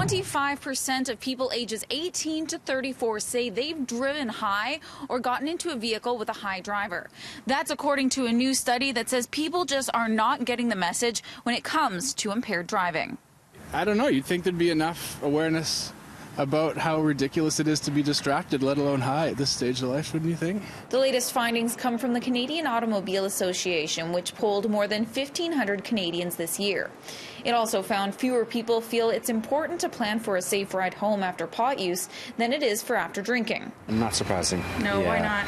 25% of people ages 18 to 34 say they've driven high or gotten into a vehicle with a high driver. That's according to a new study that says people just are not getting the message when it comes to impaired driving. I don't know. You'd think there'd be enough awareness about how ridiculous it is to be distracted, let alone high at this stage of life, wouldn't you think? The latest findings come from the Canadian Automobile Association, which polled more than 1,500 Canadians this year. It also found fewer people feel it's important to plan for a safe ride home after pot use than it is for after drinking. Not surprising. No, why not?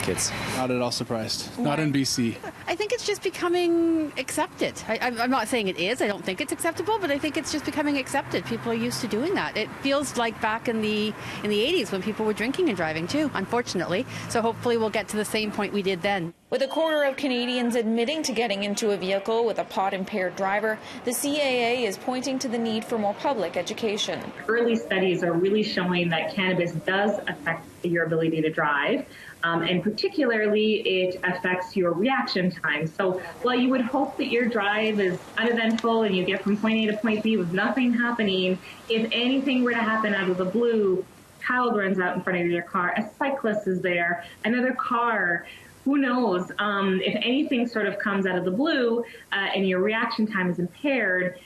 Kids. Not at all surprised. Why? Not in BC. I think it's just becoming accepted. I'm not saying it is. I don't think it's acceptable, but I think it's just becoming accepted. People are used to doing that. It feels like back in the 80s when people were drinking and driving too, unfortunately. So hopefully we'll get to the same point we did then. With a quarter of Canadians admitting to getting into a vehicle with a pot-impaired driver, the CAA is pointing to the need for more public education. Early studies are really showing that cannabis does affect your ability to drive, and particularly it affects your reaction time. So while you would hope that your drive is uneventful and you get from point A to point B with nothing happening, if anything were to happen out of the blue, a child runs out in front of your car, a cyclist is there, another car, who knows, if anything sort of comes out of the blue and your reaction time is impaired,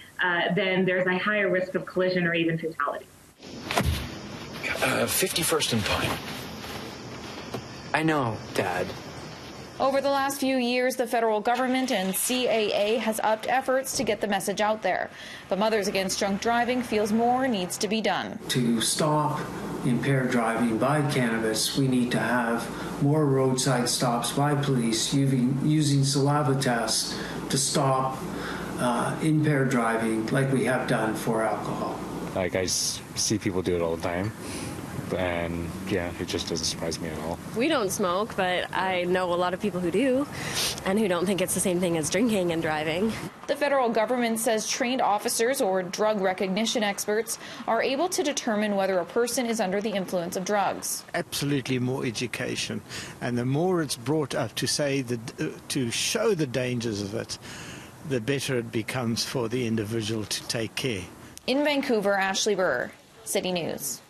then there's a higher risk of collision or even fatality. 51st and Pine. I know, Dad. Over the last few years, the federal government and CAA has upped efforts to get the message out there. But Mothers Against Drunk Driving feels more needs to be done. To stop impaired driving by cannabis, we need to have more roadside stops by police using saliva tests to stop impaired driving like we have done for alcohol. Like, I see people do it all the time. And yeah, it just doesn't surprise me at all. We don't smoke, but I know a lot of people who do and who don't think it's the same thing as drinking and driving. The federal government says trained officers or drug recognition experts are able to determine whether a person is under the influence of drugs. Absolutely more education, and the more it's brought up to show the dangers of it, the better it becomes for the individual to take care. In Vancouver, Ashley Burr, City News.